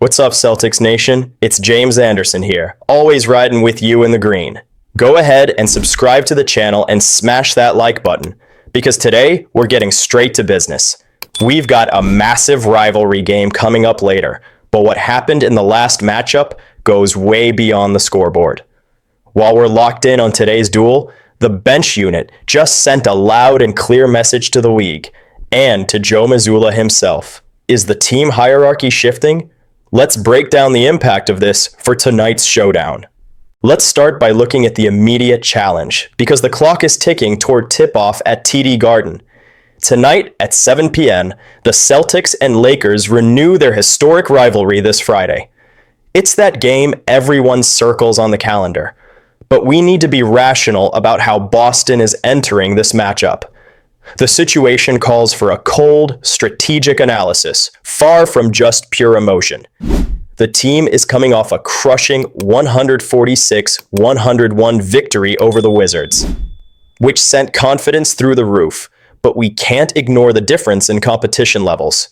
What's up, Celtics Nation? It's James Anderson here, always riding with you in the green. Go ahead and subscribe to the channel and smash that like button, because today we're getting straight to business. We've got a massive rivalry game coming up later, but what happened in the last matchup goes way beyond the scoreboard. While we're locked in on today's duel, the bench unit just sent a loud and clear message to the league, and to Joe Mazzulla himself. Is the team hierarchy shifting? Let's break down the impact of this for tonight's showdown. Let's start by looking at the immediate challenge, because the clock is ticking toward tip-off at TD Garden. Tonight at 7 p.m., the Celtics and Lakers renew their historic rivalry this Friday. It's that game everyone circles on the calendar, but we need to be rational about how Boston is entering this matchup. The situation calls for a cold, strategic analysis, far from just pure emotion. The team is coming off a crushing 146-101 victory over the Wizards, which sent confidence through the roof, but we can't ignore the difference in competition levels.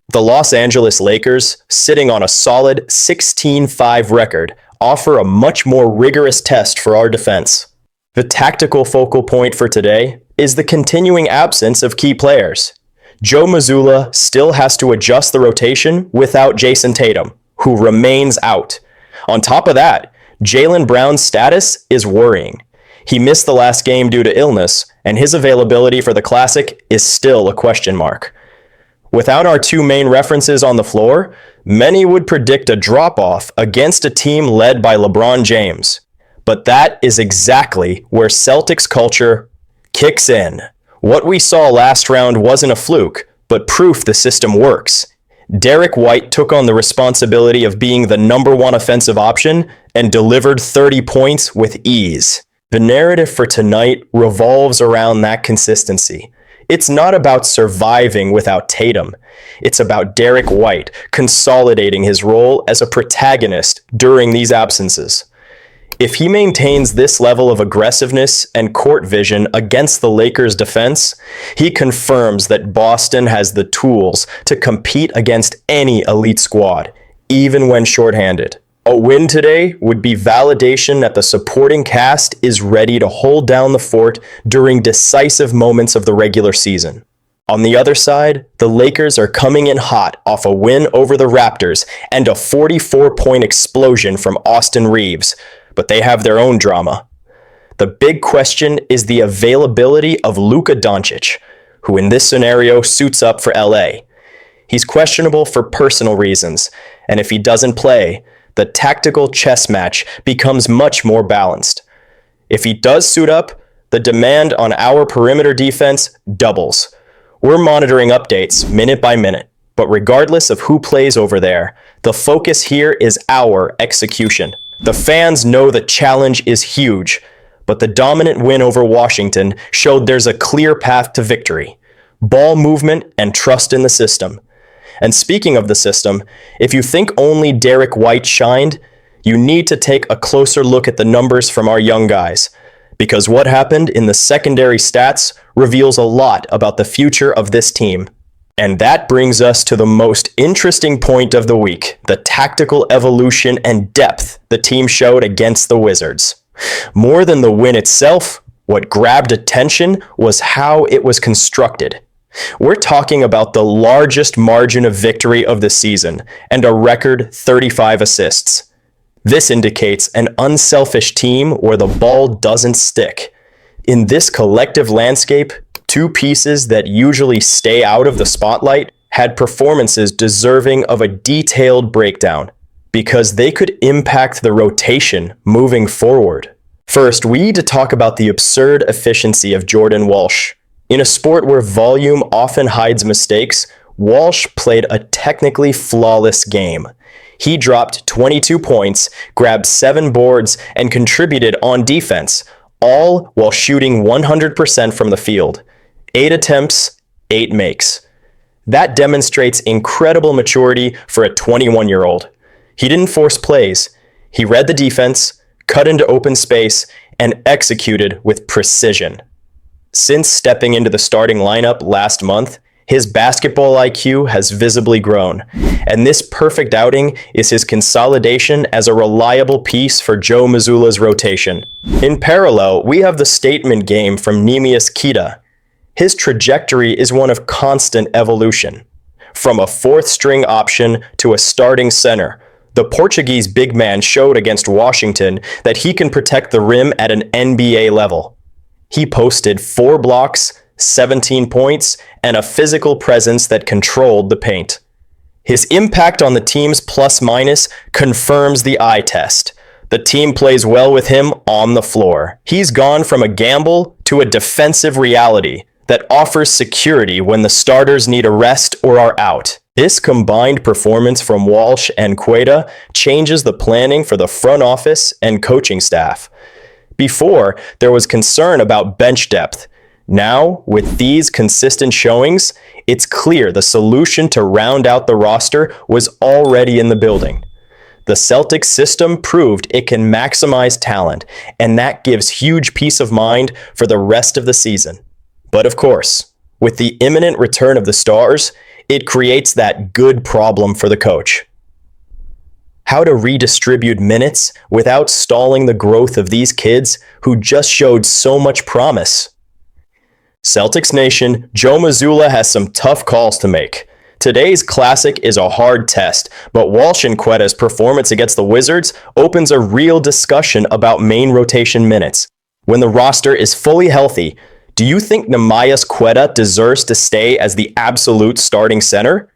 The Los Angeles Lakers, sitting on a solid 16-5 record, offer a much more rigorous test for our defense. The tactical focal point for today is the continuing absence of key players. Joe Mazzulla still has to adjust the rotation without Jason Tatum, who remains out. On top of that, Jaylen Brown's status is worrying. He missed the last game due to illness, and his availability for the Classic is still a question mark. Without our two main references on the floor, many would predict a drop-off against a team led by LeBron James. But that is exactly where Celtics culture kicks in. What we saw last round wasn't a fluke, but proof the system works. Derrick White took on the responsibility of being the number one offensive option and delivered 30 points with ease. The narrative for tonight revolves around that consistency. It's not about surviving without Tatum. It's about Derrick White consolidating his role as a protagonist during these absences. If he maintains this level of aggressiveness and court vision against the Lakers' defense, he confirms that Boston has the tools to compete against any elite squad, even when shorthanded. A win today would be validation that the supporting cast is ready to hold down the fort during decisive moments of the regular season. On the other side, the Lakers are coming in hot off a win over the Raptors and a 44-point explosion from Austin Reeves, but they have their own drama. The big question is the availability of Luka Doncic, who in this scenario suits up for LA. He's questionable for personal reasons, and if he doesn't play, the tactical chess match becomes much more balanced. If he does suit up, the demand on our perimeter defense doubles. We're monitoring updates minute by minute, but regardless of who plays over there, the focus here is our execution. The fans know the challenge is huge, but the dominant win over Washington showed there's a clear path to victory. Ball movement and trust in the system. And speaking of the system, if you think only Derrick White shined, you need to take a closer look at the numbers from our young guys, because what happened in the secondary stats reveals a lot about the future of this team. And that brings us to the most interesting point of the week, the tactical evolution and depth the team showed against the Wizards. More than the win itself, what grabbed attention was how it was constructed. We're talking about the largest margin of victory of the season and a record 35 assists. This indicates an unselfish team where the ball doesn't stick. In this collective landscape, two pieces that usually stay out of the spotlight had performances deserving of a detailed breakdown, because they could impact the rotation moving forward. First, we need to talk about the absurd efficiency of Jordan Walsh. In a sport where volume often hides mistakes, Walsh played a technically flawless game. He dropped 22 points, grabbed 7 boards, and contributed on defense, all while shooting 100% from the field. 8 attempts, 8 makes. That demonstrates incredible maturity for a 21-year-old. He didn't force plays. He read the defense, cut into open space, and executed with precision. Since stepping into the starting lineup last month, His basketball IQ has visibly grown, and this perfect outing is his consolidation as a reliable piece for Joe Mazzulla's rotation. In parallel, we have the statement game from Neemias Queta. His trajectory is one of constant evolution. From a fourth-string option to a starting center, the Portuguese big man showed against Washington that he can protect the rim at an NBA level. He posted 4 blocks, 17 points, and a physical presence that controlled the paint. His impact on the team's plus-minus confirms the eye test. The team plays well with him on the floor. He's gone from a gamble to a defensive reality that offers security when the starters need a rest or are out. This combined performance from Walsh and Queta changes the planning for the front office and coaching staff. Before, there was concern about bench depth. Now, with these consistent showings, it's clear the solution to round out the roster was already in the building. The Celtics system proved it can maximize talent, and that gives huge peace of mind for the rest of the season. But of course, with the imminent return of the stars, it creates that good problem for the coach. How to redistribute minutes without stalling the growth of these kids who just showed so much promise. Celtics Nation, Joe Mazzulla has some tough calls to make. Today's classic is a hard test, but Walsh and Queta's performance against the Wizards opens a real discussion about main rotation minutes. When the roster is fully healthy, do you think Neemias Queta deserves to stay as the absolute starting center?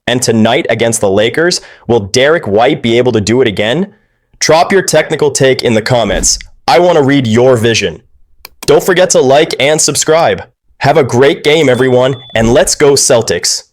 And tonight against the Lakers, will Derrick White be able to do it again? Drop your technical take in the comments. I want to read your vision. Don't forget to like and subscribe. Have a great game, everyone, and let's go Celtics!